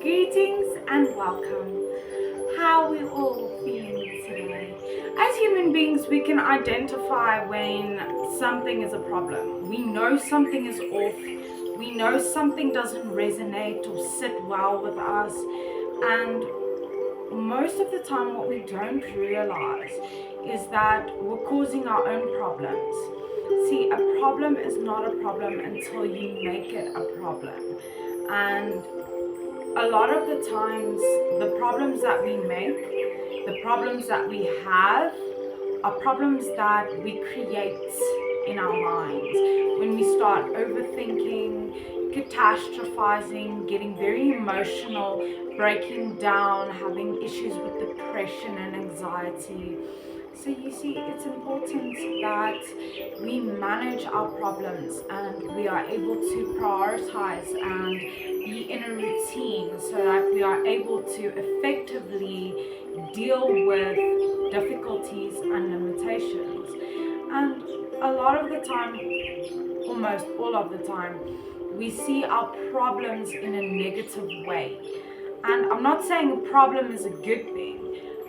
Greetings and welcome. How are we all feeling today? As human beings, we can identify when something is a problem. We know something is off. We know something doesn't resonate or sit well with us. And most of the time, what we don't realize is that we're causing our own problems. See, a problem is not a problem until you make it a problem. And a lot of the times, the problems that we make, the problems that we have, are problems that we create in our minds. When we start overthinking, catastrophizing, getting very emotional, breaking down, having issues with depression and anxiety. So you see, it's important that we manage our problems and we are able to prioritize and be in a routine so that we are able to effectively deal with difficulties and limitations. And a lot of the time, almost all of the time, we see our problems in a negative way. And I'm not saying a problem is a good thing,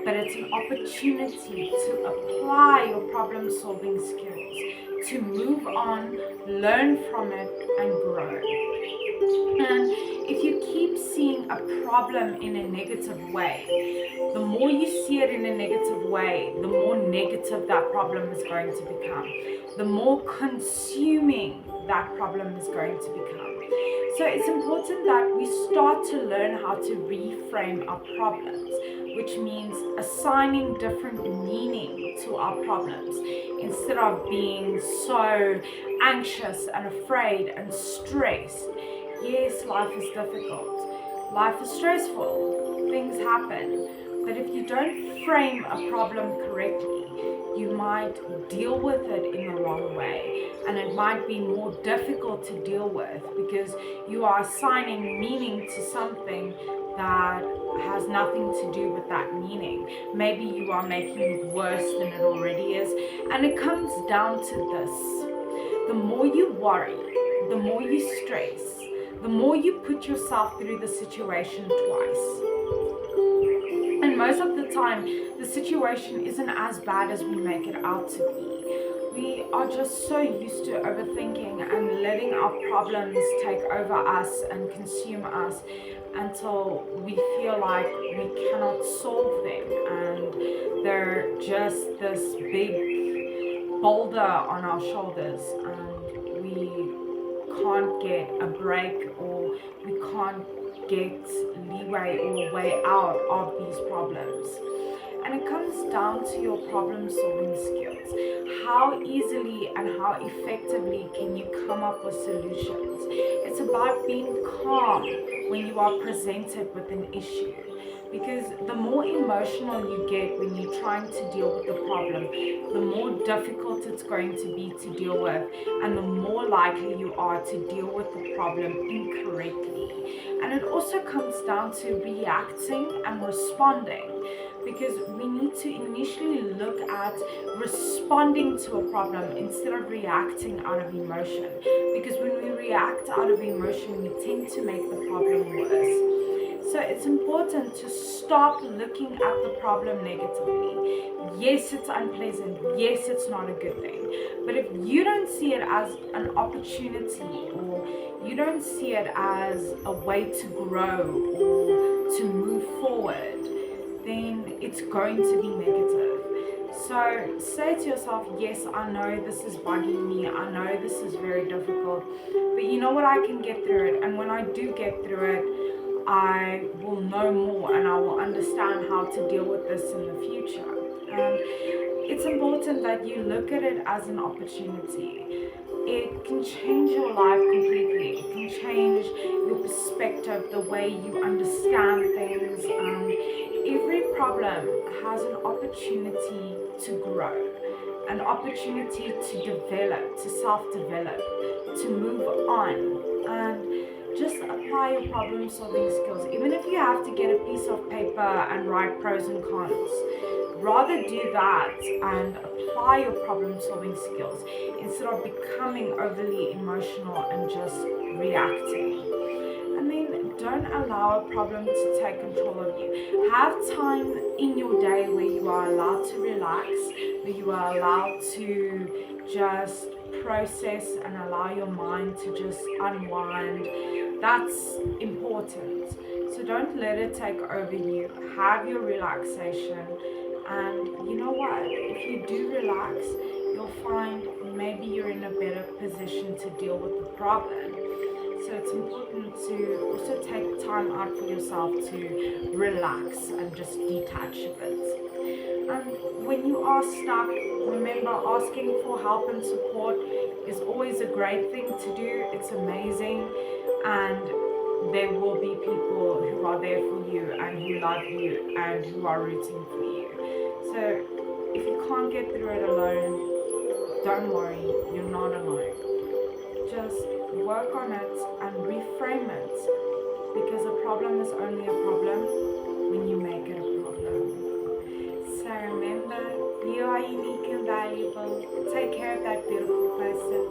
but it's an opportunity to apply your problem solving skills, to move on, learn from it, and grow. And if you keep seeing a problem in a negative way, the more you see it in a negative way, the more negative that problem is going to become, the more consuming that problem is going to become. So it's important that we start to learn how to reframe our problems, which means assigning different meaning to our problems instead of being so anxious and afraid and stressed. Yes, life is difficult. Life is stressful. Things happen. But if you don't frame a problem correctly, you might deal with it in the wrong way. And it might be more difficult to deal with because you are assigning meaning to something that has nothing to do with that meaning. Maybe you are making it worse than it already is. And it comes down to this. The more you worry, the more you stress, the more you put yourself through the situation twice. And most of the time, the situation isn't as bad as we make it out to be. We are just so used to overthinking and letting our problems take over us and consume us until we feel like we cannot solve them and they're just this big boulder on our shoulders and we can't get a break or we can't get leeway or way out of these problems. And it comes down to your problem solving skills. How easily and how effectively can you come up with solutions? It's about being calm when you are presented with an issue. Because the more emotional you get when you're trying to deal with the problem, the more difficult it's going to be to deal with, and the more likely you are to deal with the problem incorrectly. And it also comes down to reacting and responding, because we need to initially look at responding to a problem instead of reacting out of emotion. Because when we react out of emotion, we tend to make the problem worse. So it's important to stop looking at the problem negatively. Yes, it's unpleasant. Yes, it's not a good thing. But if you don't see it as an opportunity or you don't see it as a way to grow or to move forward, then it's going to be negative. So say to yourself, yes, I know this is bugging me. I know this is very difficult. But you know what? I can get through it. And when I do get through it, I will know more and I will understand how to deal with this in the future. And it's important that you look at it as an opportunity. It can change your life completely. It can change your perspective, the way you understand things. Every problem has an opportunity to grow, an opportunity to develop, to self-develop, to move on. And just apply your problem solving skills. Even if you have to get a piece of paper and write pros and cons, rather do that and apply your problem solving skills instead of becoming overly emotional and just reacting. And then don't allow a problem to take control of you. Have time in your day where you are allowed to relax, where you are allowed to just process and allow your mind to just unwind. That's important. So don't let it take over you. Have your relaxation. And you know what? If you do relax, you'll find maybe you're in a better position to deal with the problem. So it's important to also take time out for yourself to relax and just detach a bit. And when you are stuck, remember asking for help and support is always a great thing to do. It's amazing. And there will be people who are there for you and who love you and who are rooting for you. So if you can't get through it alone, don't worry, you're not alone. Just work on it and reframe it, because a problem is only a problem when you make it a problem. So remember, you are unique and valuable. Take care of that beautiful person